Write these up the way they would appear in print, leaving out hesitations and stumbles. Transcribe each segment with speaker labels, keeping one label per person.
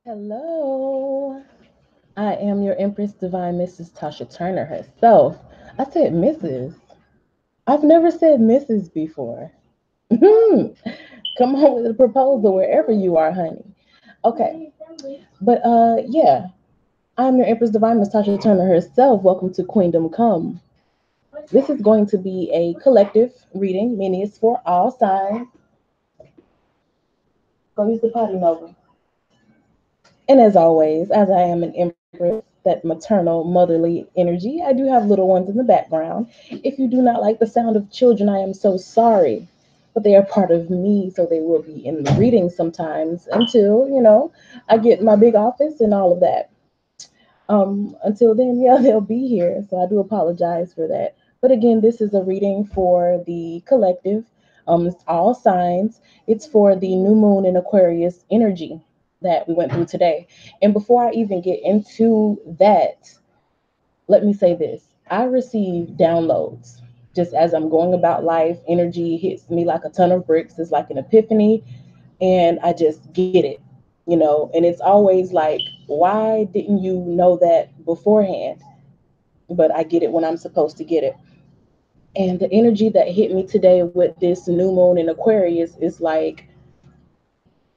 Speaker 1: Hello, I am your Empress Divine Mrs. Tasha Turner herself. I said Mrs. I've never said Mrs. before. Come on with a proposal wherever you are, honey. Okay, but yeah, I'm your Empress Divine Miss Tasha Turner herself. Welcome to Queendom Come. This is going to be a collective reading, meaning it's for all signs. Go use the potty, Nova. And as always, as I am an empress, that maternal, motherly energy, I do have little ones in the background. If you do not like the sound of children, I am so sorry. But they are part of me, so they will be in the reading sometimes until, I get my big office and all of that. Until then, yeah, they'll be here. So I do apologize for that. But again, this is a reading for the collective. It's all signs. It's for the new moon in Aquarius energy that we went through today. And before I even get into that, let me say this. I receive downloads just as I'm going about life. Energy hits me like a ton of bricks. It's like an epiphany, and I just get it. And it's always like, why didn't you know that beforehand? But I get it when I'm supposed to get it. And the energy that hit me today with this new moon in Aquarius is like,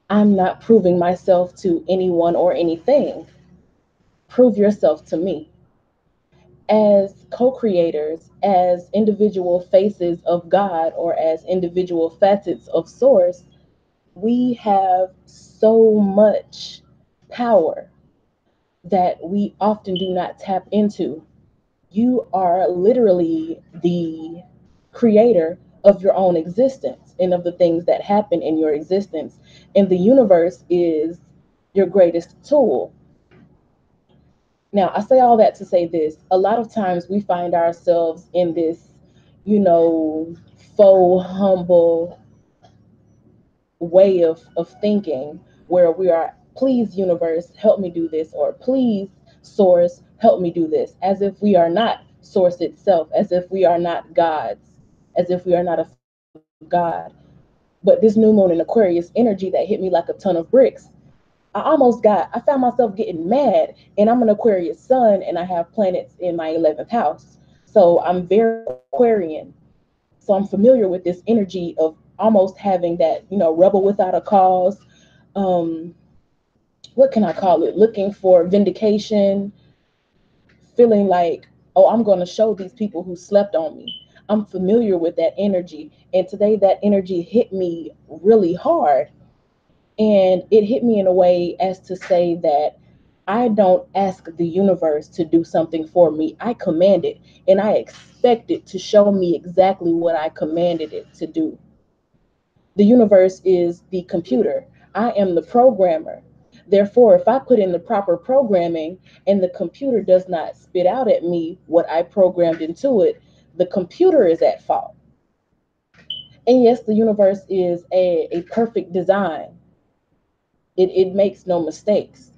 Speaker 1: I'm not proving myself to anyone or anything. Prove yourself to me. As co creators, as individual faces of God, or as individual facets of Source, we have so much power that we often do not tap into. You are literally the creator of your own existence and of the things that happen in your existence. And the universe is your greatest tool. Now, I say all that to say this. A lot of times we find ourselves in this, you know, faux humble way of thinking where we are, please universe help me do this, or please source help me do this, as if we are not source itself, as if we are not gods, as if we are not a face of God. But this new moon in Aquarius energy that hit me like a ton of bricks, I found myself getting mad, and I'm an Aquarius sun and I have planets in my 11th house, so I'm very Aquarian. So I'm familiar with this energy of almost having that, rebel without a cause. Um, what can I call it? Looking for vindication, feeling like, oh, I'm going to show these people who slept on me. I'm familiar with that energy. And today that energy hit me really hard. And it hit me in a way as to say that I don't ask the universe to do something for me. I command it, and I expect it to show me exactly what I commanded it to do. The universe is the computer. I am the programmer. Therefore, if I put in the proper programming and the computer does not spit out at me what I programmed into it, the computer is at fault. And yes, the universe is a perfect design. It makes no mistakes.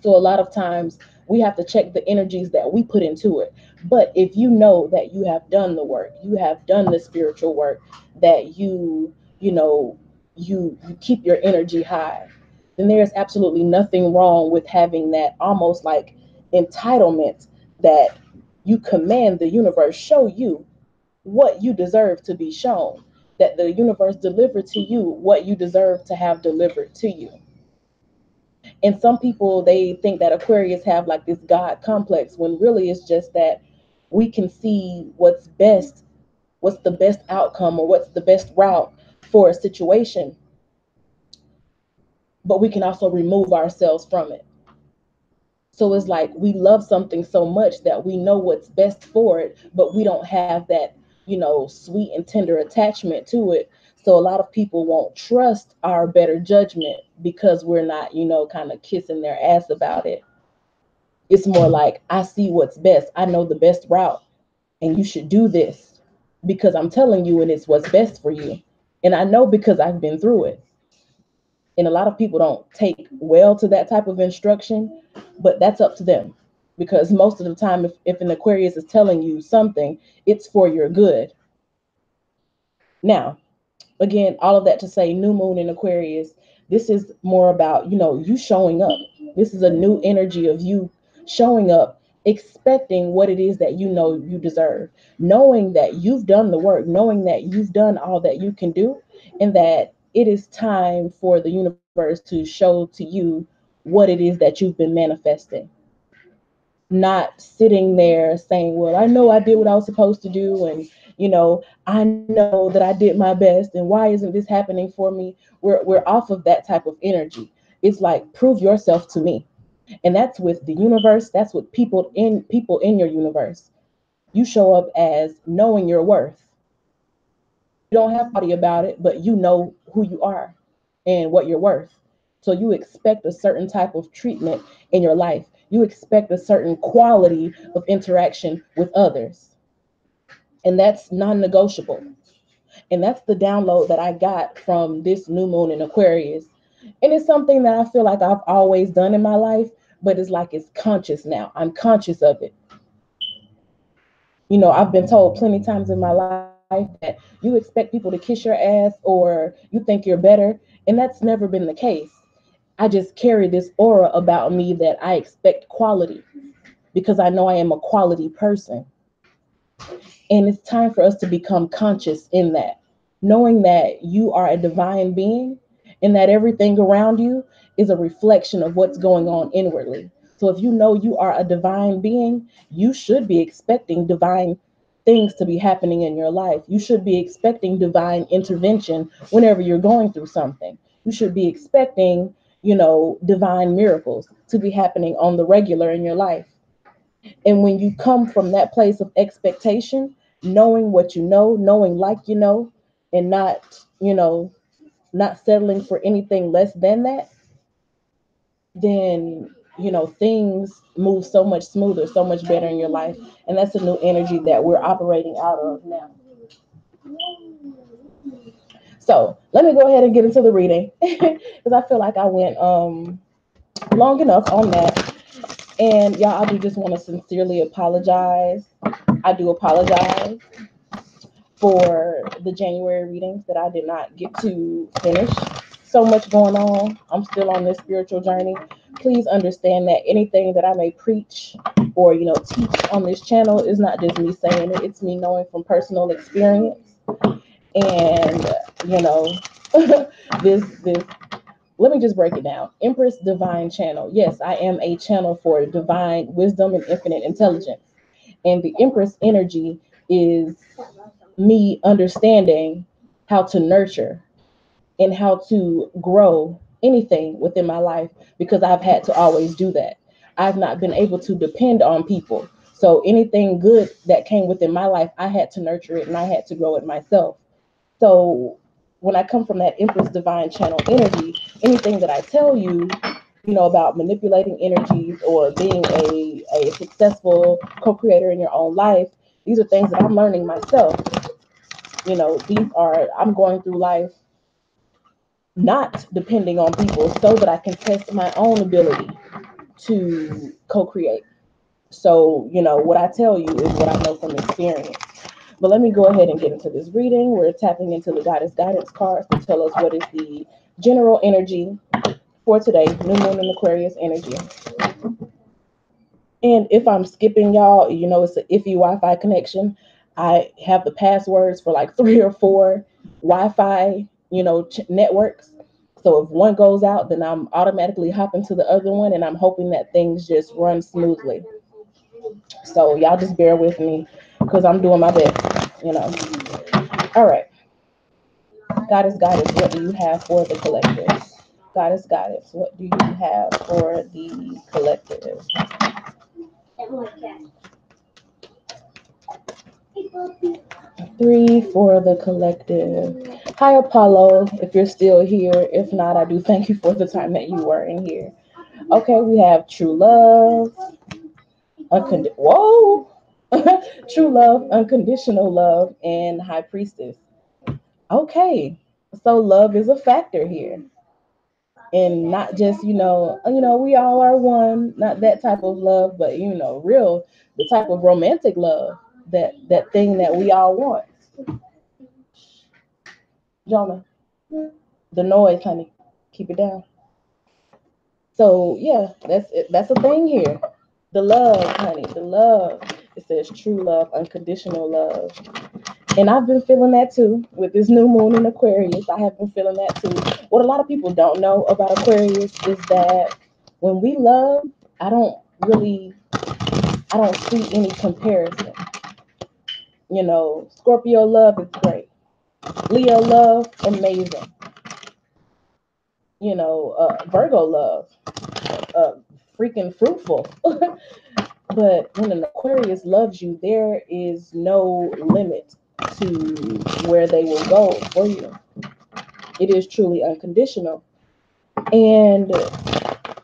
Speaker 1: So a lot of times we have to check the energies that we put into it. But if you know that you have done the work, you have done the spiritual work, that you know, you keep your energy high, then there's absolutely nothing wrong with having that almost like entitlement that you command the universe show you what you deserve to be shown, that the universe deliver to you what you deserve to have delivered to you. And some people, they think that Aquarius have like this God complex, when really it's just that we can see what's the best outcome, or what's the best route for a situation, but we can also remove ourselves from it. So it's like we love something so much that we know what's best for it, but we don't have that, sweet and tender attachment to it. So a lot of people won't trust our better judgment because we're not, kind of kissing their ass about it. It's more like, I see what's best. I know the best route, and you should do this because I'm telling you, and it's what's best for you. And I know because I've been through it. And a lot of people don't take well to that type of instruction, but that's up to them. Because most of the time, if an Aquarius is telling you something, it's for your good. Now, again, all of that to say, new moon in Aquarius. This is more about, you showing up. This is a new energy of you showing up, expecting what it is that you know you deserve, knowing that you've done the work, knowing that you've done all that you can do, and that it is time for the universe to show to you what it is that you've been manifesting. Not sitting there saying, well, I know I did what I was supposed to do, and I know that I did my best, and why isn't this happening for me? We're off of that type of energy. It's like, prove yourself to me. And that's with the universe, that's with people in your universe. You show up as knowing your worth. You don't have to about it, but you know who you are and what you're worth. So you expect a certain type of treatment in your life. You expect a certain quality of interaction with others. And that's non negotiable. And that's the download that I got from this new moon in Aquarius. And it's something that I feel like I've always done in my life, but it's like it's conscious now. I'm conscious of it. I've been told plenty times in my life that you expect people to kiss your ass or you think you're better. And that's never been the case. I just carry this aura about me that I expect quality because I know I am a quality person. And it's time for us to become conscious in that, knowing that you are a divine being and that everything around you is a reflection of what's going on inwardly. So if you know you are a divine being, you should be expecting divine things to be happening in your life. You should be expecting divine intervention whenever you're going through something. You should be expecting, divine miracles to be happening on the regular in your life. And when you come from that place of expectation, knowing what you know, knowing like and not settling for anything less than that, then things move so much smoother, so much better in your life. And that's a new energy that we're operating out of now. So let me go ahead and get into the reading because I feel like I went long enough on that. And y'all, I do just want to sincerely apologize. I do apologize for the January readings that I did not get to finish. So much going on. I'm still on this spiritual journey. Please understand that anything that I may preach or teach on this channel is not just me saying it. It's me knowing from personal experience. And you know, this. Let me just break it down. Empress Divine Channel. Yes, I am a channel for divine wisdom and infinite intelligence. And the Empress energy is me understanding how to nurture and how to grow anything within my life because I've had to always do that. I've not been able to depend on people. So anything good that came within my life, I had to nurture it and I had to grow it myself. So when I come from that Empress Divine Channel energy, anything that I tell you, about manipulating energies or being a successful co-creator in your own life, these are things that I'm learning myself. I'm going through life not depending on people so that I can test my own ability to co-create. So, what I tell you is what I know from experience. But let me go ahead and get into this reading. We're tapping into the Goddess Guidance cards to tell us what is the general energy for today, New Moon in Aquarius energy. And if I'm skipping y'all, it's an iffy Wi-Fi connection. I have the passwords for like 3 or 4 Wi-Fi, networks. So if one goes out, then I'm automatically hopping to the other one, and I'm hoping that things just run smoothly. So y'all just bear with me because I'm doing my best. All right. Goddess, what do you have for the collective? Goddess, what do you have for the collective? 3 for the collective. Hi, Apollo, if you're still here. If not, I do thank you for the time that you were in here. Okay, we have true love. Whoa! True love, unconditional love, and high priestess. Okay, so love is a factor here. And not just we all are one, not that type of love, but real, the type of romantic love, that thing that we all want. Jonah, the noise, honey. Keep it down. So yeah, that's it. That's a thing here. The love, honey, the love. It says true love, unconditional love. And I've been feeling that too with this new moon in Aquarius. I have been feeling that too. What a lot of people don't know about Aquarius is that when we love, I don't really, I don't see any comparison. You know, Scorpio love is great. Leo love, amazing. You know, Virgo love, uh, freaking fruitful. But when an Aquarius loves you, there is no limit to where they will go for you. It is truly unconditional. And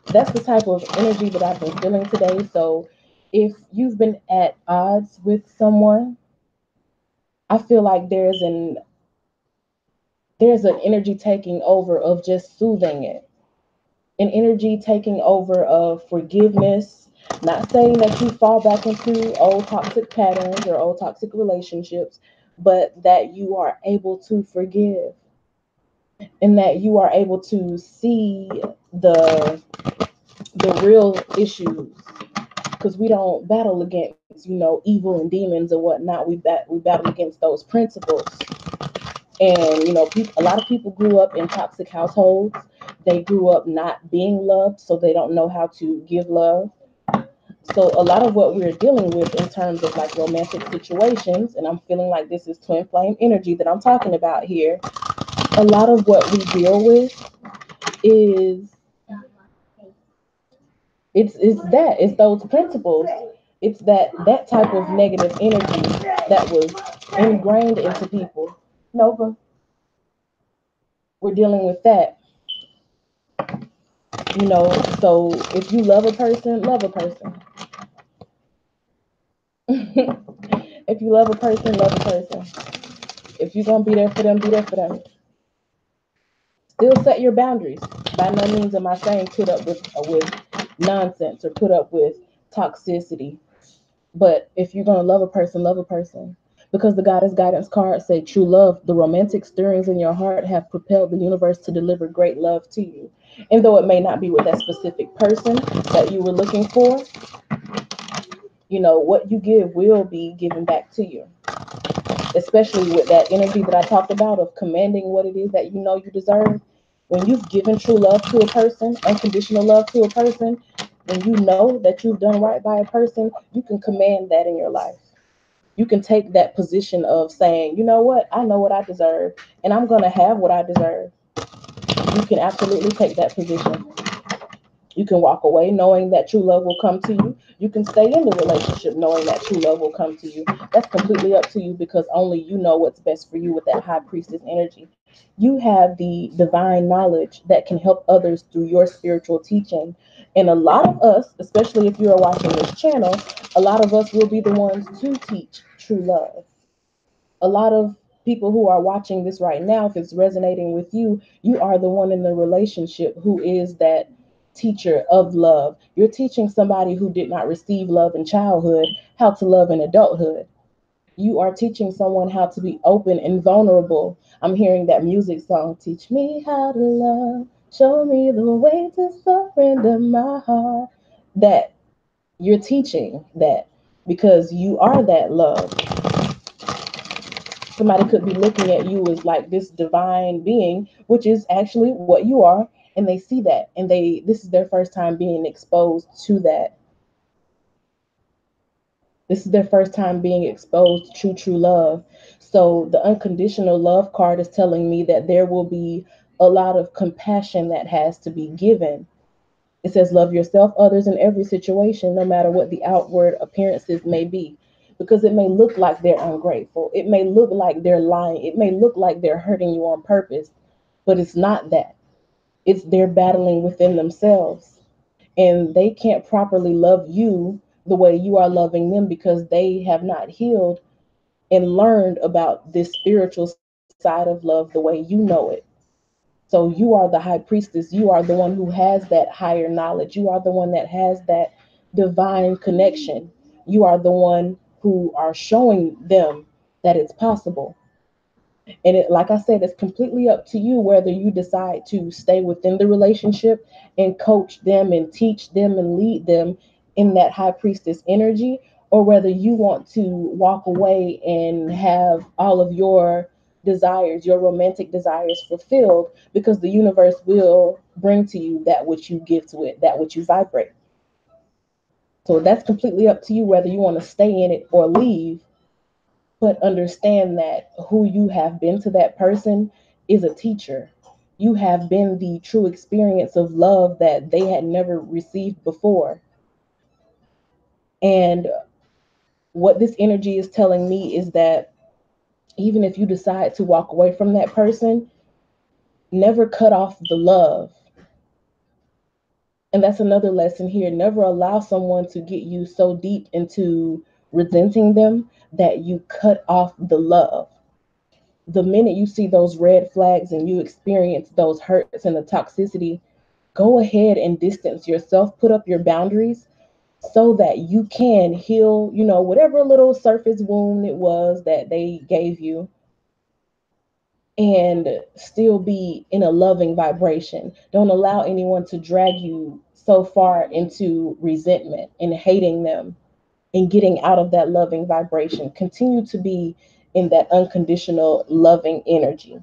Speaker 1: that's the type of energy that I've been feeling today. So if you've been at odds with someone, I feel like there's an energy taking over of just soothing it. An energy taking over of forgiveness, not saying that you fall back into old toxic patterns or old toxic relationships, but that you are able to forgive and that you are able to see the the real issues because we don't battle against evil and demons and whatnot. We battle against those principles. And a lot of people grew up in toxic households. They grew up not being loved, so they don't know how to give love. So a lot of what we're dealing with in terms of like romantic situations, and I'm feeling like this is twin flame energy that I'm talking about here. A lot of what we deal with is it's those principles. It's that type of negative energy that was ingrained into people. Nova, we're dealing with that. So if you love a person, love a person. If you love a person, love a person. If you're gonna be there for them, be there for them. Still set your boundaries. By no means am I saying put up with nonsense or put up with toxicity. But if you're gonna love a person, love a person. Because the Goddess Guidance cards say true love, the romantic stirrings in your heart have propelled the universe to deliver great love to you. And though it may not be with that specific person that you were looking for, what you give will be given back to you. Especially with that energy that I talked about of commanding what it is that you know you deserve. When you've given true love to a person, unconditional love to a person, when you know that you've done right by a person, you can command that in your life. You can take that position of saying, you know what, I know what I deserve, and I'm going to have what I deserve. You can absolutely take that position. You can walk away knowing that true love will come to you. You can stay in the relationship knowing that true love will come to you. That's completely up to you because only you know what's best for you with that high priestess energy. You have the divine knowledge that can help others through your spiritual teaching. And a lot of us, especially if you are watching this channel, a lot of us will be the ones to teach true love. A lot of people who are watching this right now, if it's resonating with you, you are the one in the relationship who is that teacher of love. You're teaching somebody who did not receive love in childhood how to love in adulthood. You are teaching someone how to be open and vulnerable. I'm hearing that music song, teach me how to love, show me the way to surrender my heart. That you're teaching that because you are that love. Somebody could be looking at you as like this divine being, which is actually what you are, and they see that, and this is their first time being exposed to that. This is their first time being exposed to true love. So the unconditional love card is telling me that there will be a lot of compassion that has to be given. It says, love yourself, others, in every situation, no matter what the outward appearances may be. Because it may look like they're ungrateful. It may look like they're lying. It may look like they're hurting you on purpose. But it's not that. It's they're battling within themselves. And they can't properly love you the way you are loving them because they have not healed and learned about this spiritual side of love the way you know it. So you are the high priestess. You are the one who has that higher knowledge. You are the one that has that divine connection. You are the one who are showing them that it's possible. And it, like I said, it's completely up to you whether you decide to stay within the relationship and coach them and teach them and lead them in that high priestess energy, or whether you want to walk away and have all of your desires, your romantic desires fulfilled, because the universe will bring to you that which you give to it, that which you vibrate. So that's completely up to you whether you want to stay in it or leave, but understand that who you have been to that person is a teacher. You have been the true experience of love that they had never received before. And what this energy is telling me is that even if you decide to walk away from that person, never cut off the love. And that's another lesson here. Never allow someone to get you so deep into resenting them that you cut off the love. The minute you see those red flags and you experience those hurts and the toxicity, go ahead and distance yourself, put up your boundaries so that you can heal, whatever little surface wound it was that they gave you, and still be in a loving vibration. Don't allow anyone to drag you so far into resentment and hating them and getting out of that loving vibration. Continue to be in that unconditional loving energy.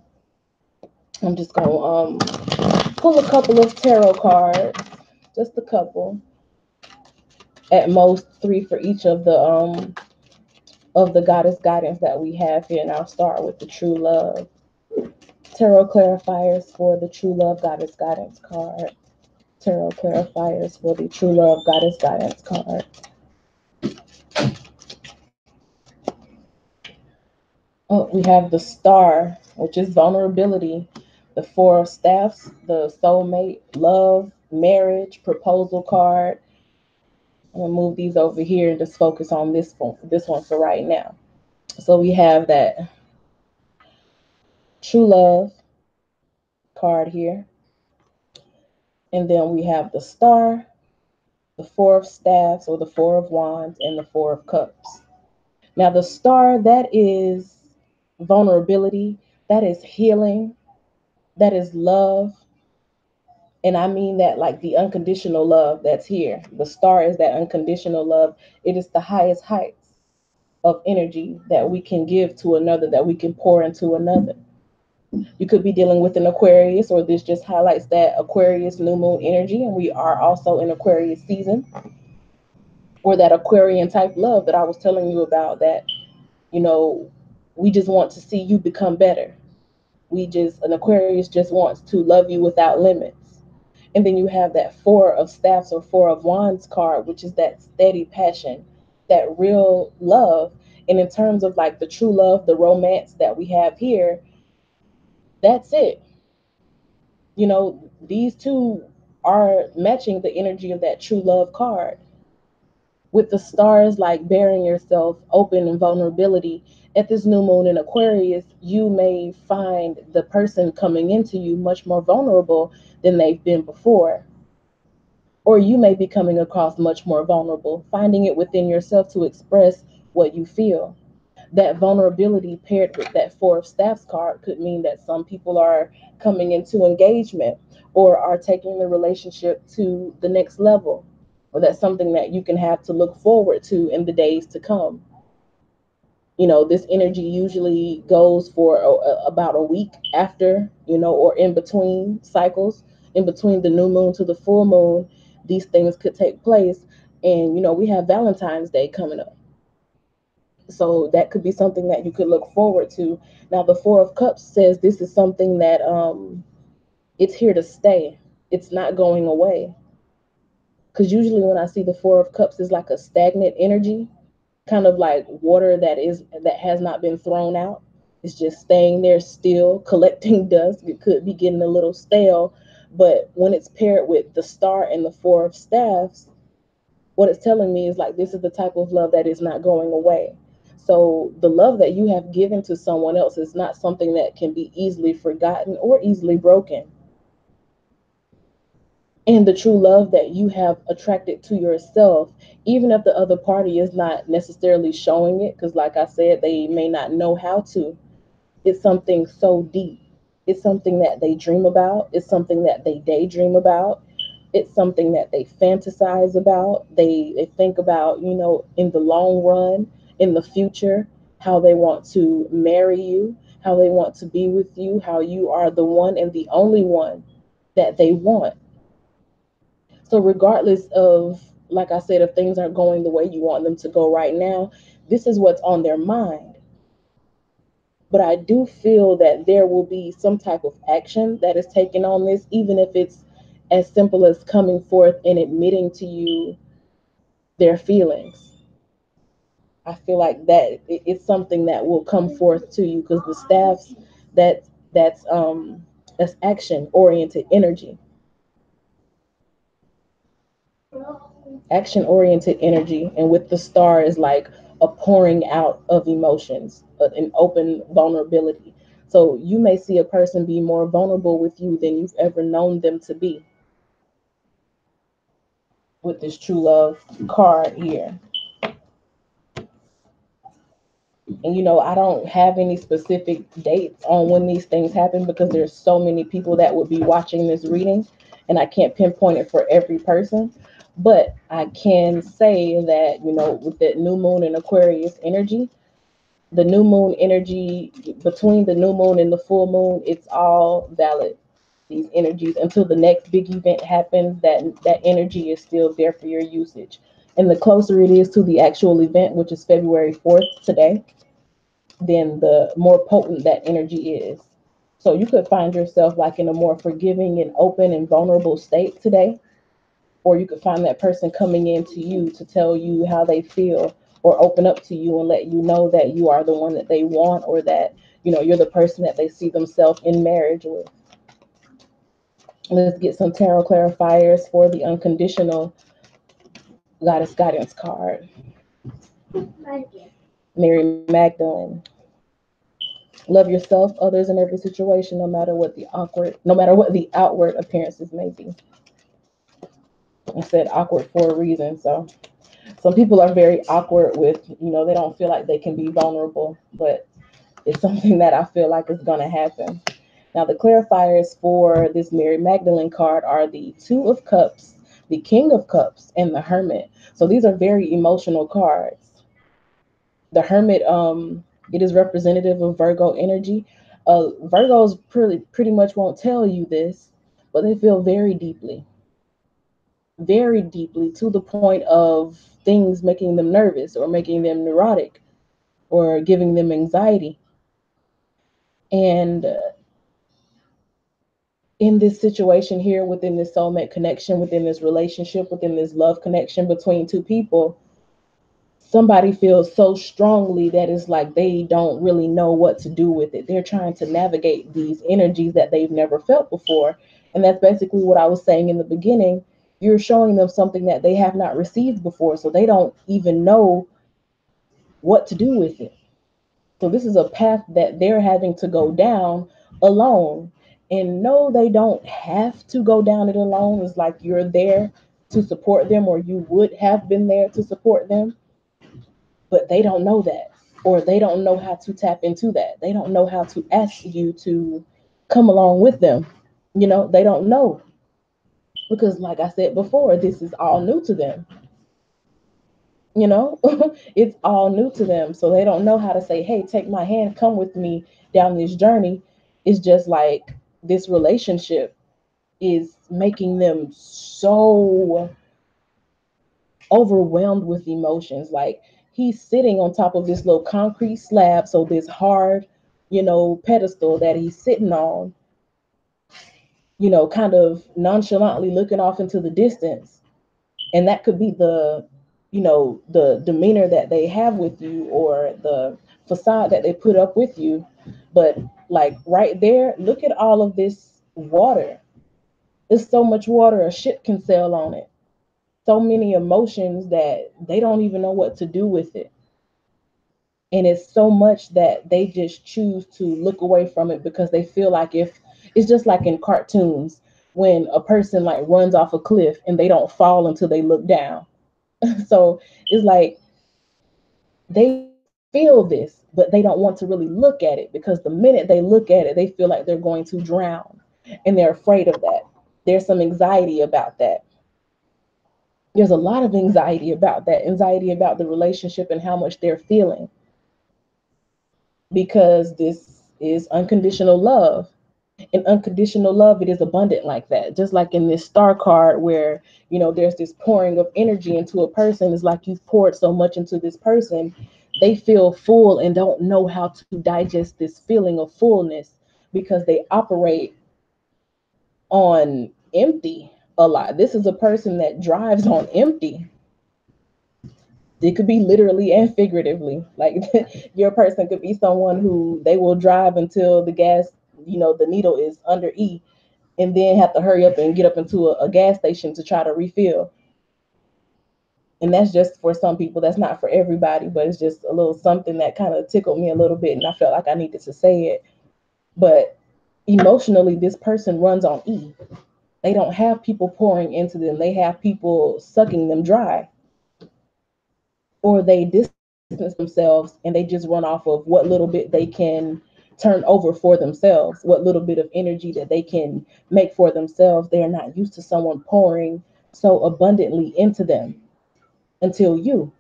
Speaker 1: I'm just going to pull a couple of tarot cards, just a couple, at most three for each of the goddess guidance that we have here, and I'll start with the true love. Tarot clarifiers for the true love goddess guidance card. Tarot clarifiers for the true love goddess guidance card. Oh, we have the star, which is vulnerability. The four of staffs, the soulmate, love, marriage, proposal card. I'm gonna move these over here and just focus on this one for right now. So we have that true love card here, and then we have the star, the four of staffs or the four of wands, and the four of cups. Now the star, that is vulnerability, that is healing, that is love. And I mean that like the unconditional love that's here. The star is that unconditional love. It is the highest heights of energy that we can give to another, that we can pour into another. You could be dealing with an Aquarius, or this just highlights that Aquarius new moon energy, and we are also in Aquarius season, or that Aquarian type love that I was telling you about, that, you know, we just want to see you become better. An Aquarius just wants to love you without limits. And then you have that four of staffs or four of wands card, which is that steady passion, that real love. And in terms of like the true love, the romance that we have here, that's it. These two are matching the energy of that true love card. With the stars like bearing yourself open and vulnerability, at this new moon in Aquarius, you may find the person coming into you much more vulnerable than they've been before. Or you may be coming across much more vulnerable, finding it within yourself to express what you feel. That vulnerability paired with that four of staffs card could mean that some people are coming into engagement or are taking the relationship to the next level, or that's something that you can have to look forward to in the days to come. This energy usually goes for about a week after, or in between cycles, in between the new moon to the full moon, these things could take place. And we have Valentine's Day coming up, so that could be something that you could look forward to. Now, the Four of Cups says this is something that it's here to stay. It's not going away. Because usually when I see the Four of Cups, is like a stagnant energy, kind of like water that has not been thrown out. It's just staying there still, collecting dust. It could be getting a little stale. But when it's paired with the star and the Four of Staffs, what it's telling me is like this is the type of love that is not going away. So the love that you have given to someone else is not something that can be easily forgotten or easily broken. And the true love that you have attracted to yourself, even if the other party is not necessarily showing it, because like I said, they may not know how to, It's something so deep. It's something that they dream about. It's something that they daydream about. It's something that they fantasize about. They think about, in the long run, in the future, how they want to marry you, how they want to be with you, how you are the one and the only one that they want. So regardless of, like I said, if things aren't going the way you want them to go right now, this is what's on their mind. But I do feel that there will be some type of action that is taken on this, even if it's as simple as coming forth and admitting to you their feelings. I feel like that it's something that will come forth to you because the staffs that that's action oriented energy. Action oriented energy, and with the star is like a pouring out of emotions, an open vulnerability. So you may see a person be more vulnerable with you than you've ever known them to be with this true love card here. And I don't have any specific dates on when these things happen because there's so many people that would be watching this reading, and I can't pinpoint it for every person. But I can say that, with that new moon and Aquarius energy, the new moon energy, between the new moon and the full moon, it's all valid. These energies until the next big event happens, that energy is still there for your usage. And the closer it is to the actual event, which is February 4th today, then the more potent that energy is. So you could find yourself like in a more forgiving and open and vulnerable state today, or you could find that person coming in to you to tell you how they feel, or open up to you and let you know that you are the one that they want, or that you're the person that they see themselves in marriage with. Let's get some tarot clarifiers for the unconditional goddess guidance card. Mary Magdalene. Love yourself, others, in every situation, no matter what the outward appearances may be. I said awkward for a reason. So some people are very awkward with, they don't feel like they can be vulnerable, but it's something that I feel like is gonna happen. Now the clarifiers for this Mary Magdalene card are the Two of Cups, the King of Cups, and the Hermit. So these are very emotional cards. The Hermit, it is representative of Virgo energy. Virgos pretty much won't tell you this, but they feel very deeply, to the point of things making them nervous or making them neurotic or giving them anxiety. And in this situation here, within this soulmate connection, within this relationship, within this love connection between two people, somebody feels so strongly that it's like they don't really know what to do with it. They're trying to navigate these energies that they've never felt before. And that's basically what I was saying in the beginning. You're showing them something that they have not received before, so they don't even know what to do with it. So this is a path that they're having to go down alone. And no, they don't have to go down it alone. It's like you're there to support them, or you would have been there to support them, but they don't know that, or they don't know how to tap into that. They don't know how to ask you to come along with them. They don't know because, like I said before, this is all new to them. you know it's all new to them, so they don't know how to say, hey, take my hand, come with me down this journey. It's just like this relationship is making them so overwhelmed with emotions. Like, he's sitting on top of this little concrete slab, so this hard pedestal that he's sitting on, kind of nonchalantly looking off into the distance. And that could be the demeanor that they have with you, or the facade that they put up with you. But like right there, look at all of this water. There's so much water a ship can sail on it. So many emotions that they don't even know what to do with it. And it's so much that they just choose to look away from it, because they feel like, if it's just like in cartoons, when a person like runs off a cliff and they don't fall until they look down. So it's like they feel this, but they don't want to really look at it, because the minute they look at it, they feel like they're going to drown, and they're afraid of that. There's some anxiety about that. There's a lot of anxiety about that, anxiety about the relationship and how much they're feeling, because this is unconditional love. In unconditional love, it is abundant like that. Just like in this star card, where there's this pouring of energy into a person. It's like you've poured so much into this person, they feel full and don't know how to digest this feeling of fullness, because they operate on empty a lot. This is a person that drives on empty. It could be literally and figuratively. Like your person could be someone who they will drive until the gas, the needle is under E, and then have to hurry up and get up into a gas station to try to refill. And that's just for some people. That's not for everybody, but it's just a little something that kind of tickled me a little bit, and I felt like I needed to say it. But emotionally, this person runs on E. They don't have people pouring into them. They have people sucking them dry, or they distance themselves and they just run off of what little bit they can turn over for themselves, what little bit of energy that they can make for themselves. They are not used to someone pouring so abundantly into them until you.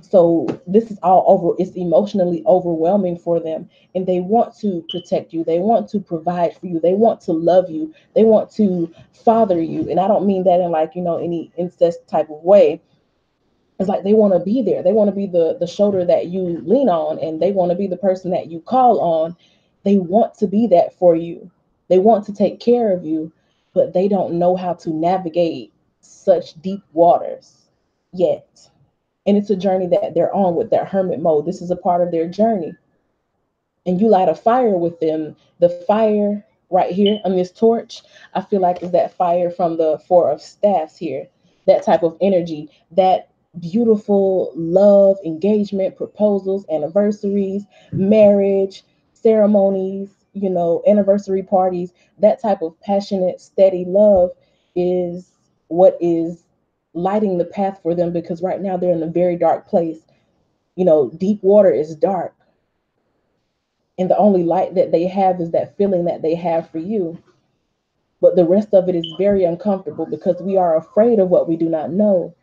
Speaker 1: So this is all over. It's emotionally overwhelming for them, and they want to protect you. They want to provide for you. They want to love you. They want to father you. And I don't mean that in like, any incest type of way. It's like they want to be there. They want to be the shoulder that you lean on, and they want to be the person that you call on. They want to be that for you. They want to take care of you, but they don't know how to navigate such deep waters yet. And it's a journey that they're on with that hermit mode. This is a part of their journey. And you light a fire with them. The fire right here on this torch, I feel like is that fire from the Four of Staffs here. That type of energy, that beautiful love, engagement, proposals, anniversaries, marriage, ceremonies, anniversary parties. That type of passionate, steady love is what is lighting the path for them, because right now they're in a very dark place. Deep water is dark, and the only light that they have is that feeling that they have for you. But the rest of it is very uncomfortable, because we are afraid of what we do not know.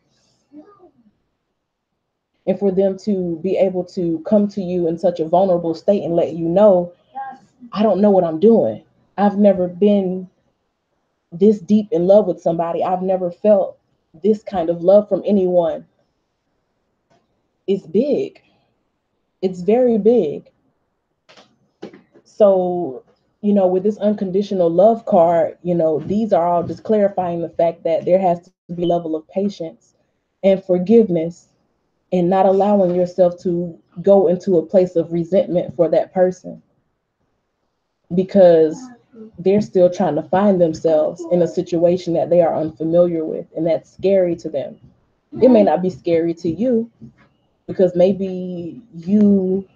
Speaker 1: And for them to be able to come to you in such a vulnerable state and let you know, I don't know what I'm doing. I've never been this deep in love with somebody. I've never felt this kind of love from anyone. It's big. It's very big. So, with this unconditional love card, these are all just clarifying the fact that there has to be a level of patience and forgiveness, and not allowing yourself to go into a place of resentment for that person, because they're still trying to find themselves in a situation that they are unfamiliar with, and that's scary to them. It may not be scary to you, because maybe you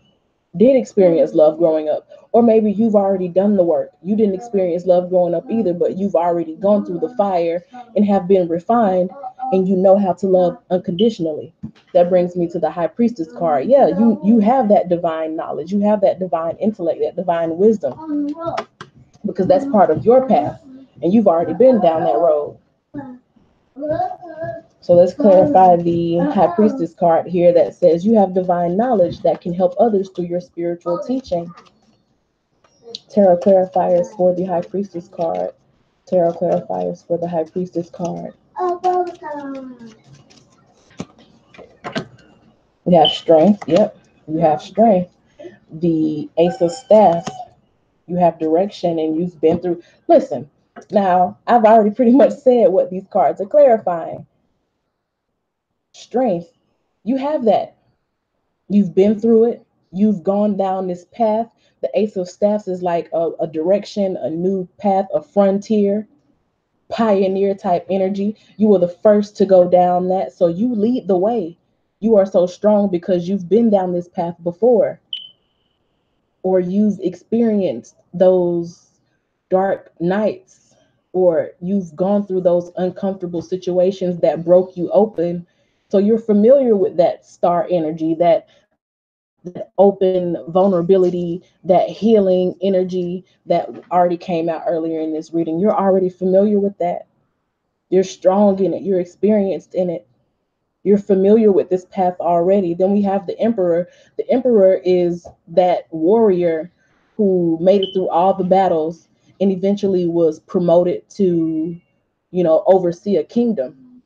Speaker 1: did experience love growing up, or maybe you've already done the work. You didn't experience love growing up either, but you've already gone through the fire and have been refined, and you know how to love unconditionally. That brings me to the High Priestess card. Yeah, you have that divine knowledge, you have that divine intellect, that divine wisdom, because that's part of your path, and you've already been down that road. So let's clarify the High Priestess card here, that says you have divine knowledge that can help others through your spiritual teaching. Tarot clarifiers for the High Priestess card. Tarot clarifiers for the High Priestess card. You have strength. Yep, you have strength. The Ace of Staffs. You have direction, and you've been through. Listen, now I've already pretty much said what these cards are clarifying. Strength. You have that. You've been through it. You've gone down this path. The Ace of Staffs is like a direction, a new path, a frontier, pioneer type energy. You were the first to go down that. So you lead the way. You are so strong because you've been down this path before, or you've experienced those dark nights, or you've gone through those uncomfortable situations that broke you open. So you're familiar with that star energy, that that open vulnerability, that healing energy that already came out earlier in this reading. You're already familiar with that. You're strong in it. You're experienced in it. You're familiar with this path already. Then we have the Emperor. The Emperor is that warrior who made it through all the battles and eventually was promoted to, oversee a kingdom,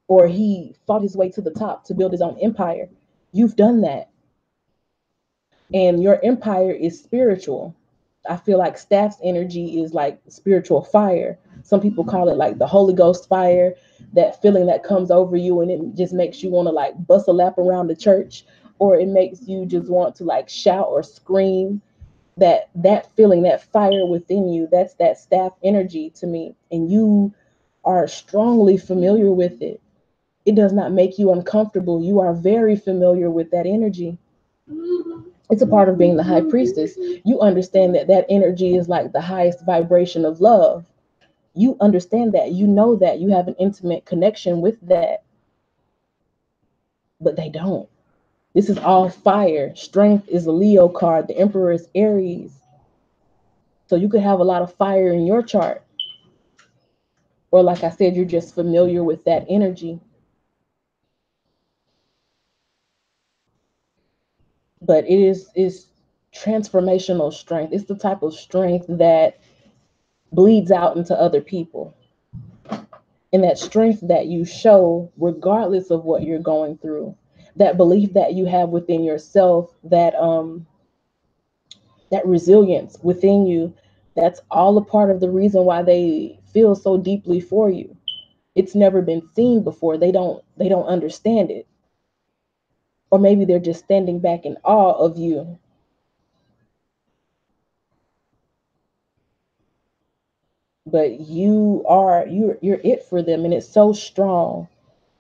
Speaker 1: or he fought his way to the top to build his own empire. You've done that. And your empire is spiritual. I feel like Staff's energy is like spiritual fire. Some people call it like the Holy Ghost fire, that feeling that comes over you and it just makes you want to like bust a lap around the church, or it makes you just want to like shout or scream. That feeling, that fire within you, that's that Staff energy to me. And you are strongly familiar with it. It does not make you uncomfortable. You are very familiar with that energy. It's a part of being the high priestess. You understand that that energy is like the highest vibration of love. You understand that. You know that. You have an intimate connection with that. But they don't. This is all fire. Strength is a Leo card. The Emperor is Aries. So you could have a lot of fire in your chart. Or like I said, you're just familiar with that energy. But it is transformational strength. It's the type of strength that bleeds out into other people. And that strength that you show regardless of what you're going through, that belief that you have within yourself, that resilience within you, that's all a part of the reason why they feel so deeply for you. It's never been seen before. They don't understand it. Or maybe they're just standing back in awe of you. But you're it for them, and it's so strong.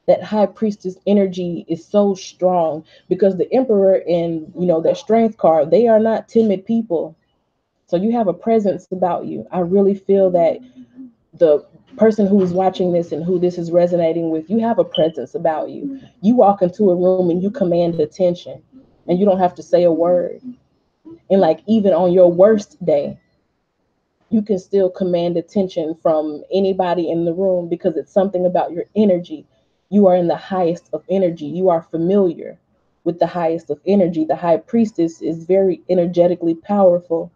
Speaker 1: That high priestess energy is so strong because the Emperor and that strength card, they are not timid people. So you have a presence about you. I really feel that the person who is watching this and who this is resonating with, you have a presence about you. You walk into a room and you command attention, and you don't have to say a word. And like even on your worst day, you can still command attention from anybody in the room because it's something about your energy. You are in the highest of energy. You are familiar with the highest of energy. The high priestess is very energetically powerful.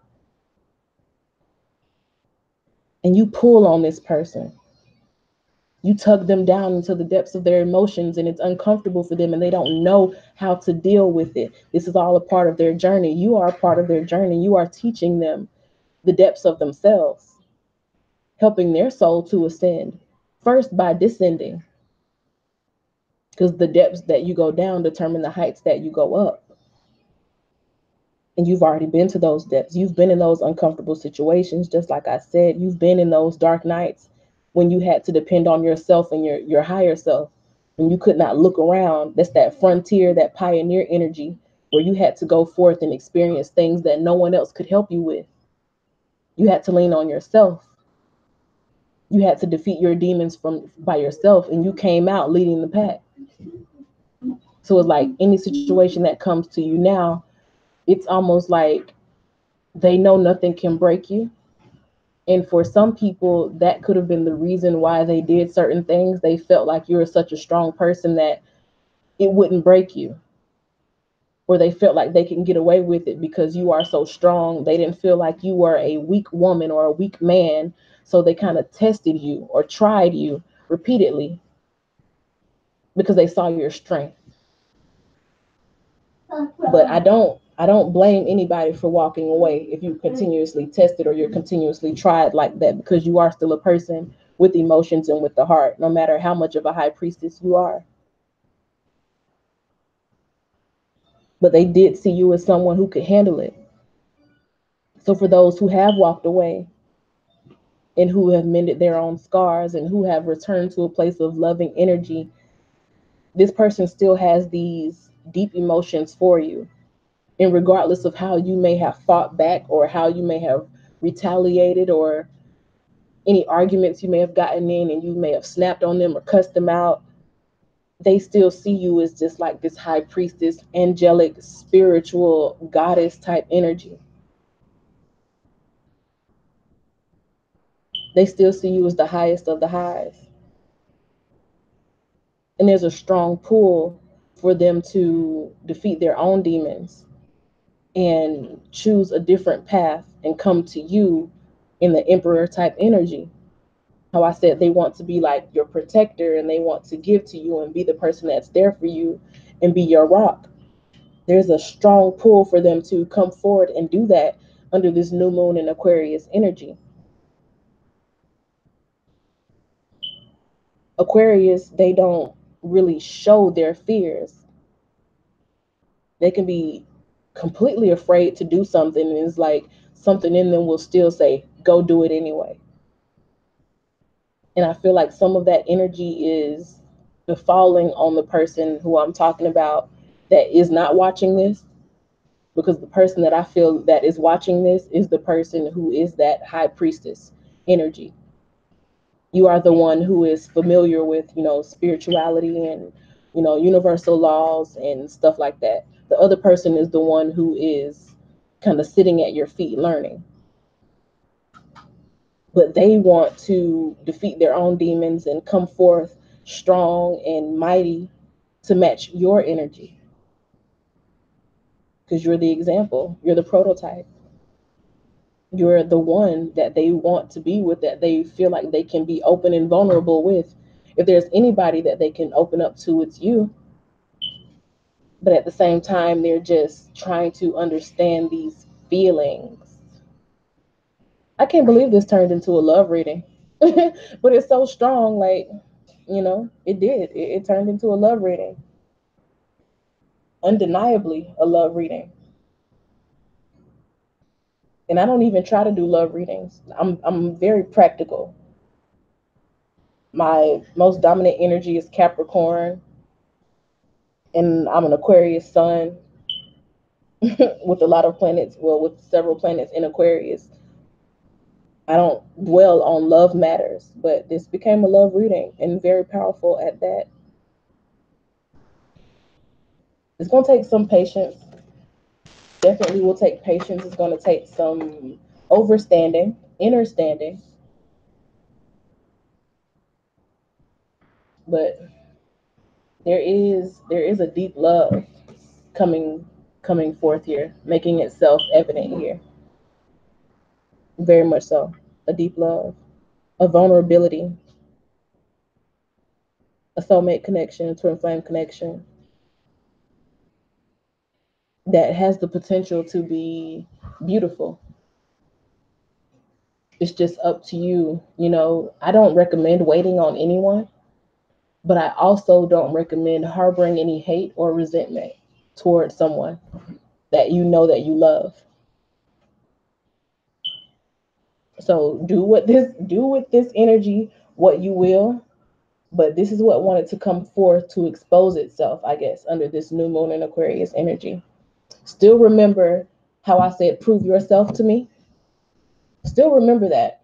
Speaker 1: And you pull on this person. You tug them down into the depths of their emotions, and it's uncomfortable for them, and they don't know how to deal with it. This is all a part of their journey. You are a part of their journey. You are teaching them the depths of themselves, helping their soul to ascend first by descending, because the depths that you go down determine the heights that you go up. And you've already been to those depths. You've been in those uncomfortable situations. Just like I said, you've been in those dark nights when you had to depend on yourself and your higher self, and you could not look around. That's that frontier, that pioneer energy, where you had to go forth and experience things that no one else could help you with. You had to lean on yourself. You had to defeat your demons from by yourself, and you came out leading the pack. So it's like any situation that comes to you now, it's almost like they know nothing can break you. And for some people, that could have been the reason why they did certain things. They felt like you were such a strong person that it wouldn't break you, or they felt like they can get away with it because you are so strong. They didn't feel like you were a weak woman or a weak man. So they kind of tested you or tried you repeatedly because they saw your strength. But I don't blame anybody for walking away if you continuously tested or you're continuously tried like that, because you are still a person with emotions and with the heart, no matter how much of a high priestess you are. But they did see you as someone who could handle it. So for those who have walked away and who have mended their own scars and who have returned to a place of loving energy, this person still has these deep emotions for you. And regardless of how you may have fought back or how you may have retaliated, or any arguments you may have gotten in and you may have snapped on them or cussed them out, they still see you as just like this high priestess, angelic, spiritual goddess type energy. They still see you as the highest of the highs. And there's a strong pull for them to defeat their own demons and choose a different path and come to you in the emperor type energy. How I said they want to be like your protector and they want to give to you and be the person that's there for you and be your rock. There's a strong pull for them to come forward and do that under this new moon in Aquarius energy. Aquarius, they don't really show their fears. They can be completely afraid to do something, and it's like something in them will still say, go do it anyway. And I feel like some of that energy is falling on the person who I'm talking about that is not watching this, because the person that I feel that is watching this is the person who is that high priestess energy. You are the one who is familiar with, spirituality and, universal laws and stuff like that. The other person is the one who is kind of sitting at your feet learning. But they want to defeat their own demons and come forth strong and mighty to match your energy, because you're the example, you're the prototype, you're the one that they want to be with, that they feel like they can be open and vulnerable with. If there's anybody that they can open up to, it's you. But at the same time, they're just trying to understand these feelings. I can't believe this turned into a love reading. But it's so strong, like, it did. It turned into a love reading. Undeniably a love reading. And I don't even try to do love readings. I'm very practical. My most dominant energy is Capricorn, and I'm an Aquarius sun with a lot of planets, well, with several planets in Aquarius. I don't dwell on love matters, but this became a love reading and very powerful at that. It's going to take some patience. Definitely will take patience. It's going to take some overstanding, understanding, but there is a deep love coming coming forth here, making itself evident here. Very much so. A deep love, a vulnerability, a soulmate connection, a twin flame connection that has the potential to be beautiful. It's just up to you. I don't recommend waiting on anyone, but I also don't recommend harboring any hate or resentment towards someone that you love. So do with this energy what you will, but this is what wanted to come forth to expose itself, I guess, under this new moon in Aquarius energy. Still remember how I said prove yourself to me. Still remember that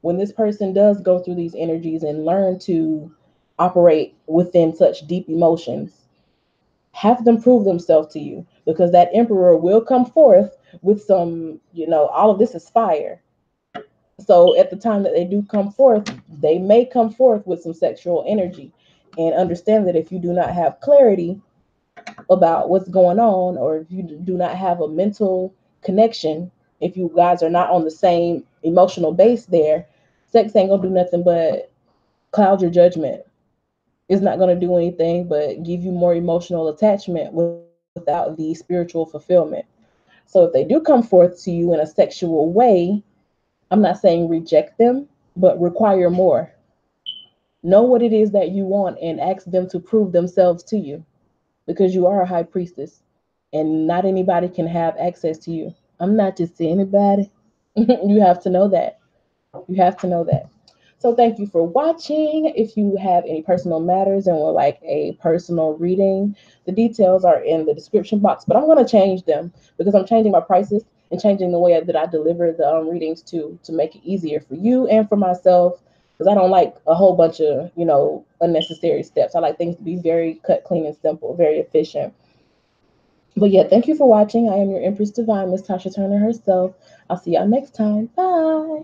Speaker 1: when this person does go through these energies and learn to operate within such deep emotions, have them prove themselves to you, because that emperor will come forth with some, all of this is fire. So at the time that they do come forth, they may come forth with some sexual energy. And understand that if you do not have clarity about what's going on, or if you do not have a mental connection, if you guys are not on the same emotional base there, sex ain't gonna do nothing but cloud your judgment. It's not gonna do anything but give you more emotional attachment without the spiritual fulfillment. So if they do come forth to you in a sexual way, I'm not saying reject them, but require more. Know what it is that you want and ask them to prove themselves to you, because you are a high priestess and not anybody can have access to you. I'm not just anybody. You have to know that. You have to know that. So thank you for watching. If you have any personal matters and would like a personal reading, the details are in the description box, but I'm going to change them because I'm changing my prices and changing the way that I deliver the readings to make it easier for you and for myself. because I don't like a whole bunch of, unnecessary steps. I like things to be very cut, clean, and simple, very efficient. But yeah, thank you for watching. I am your Empress Divine, Miss Tasha Turner herself. I'll see y'all next time. Bye.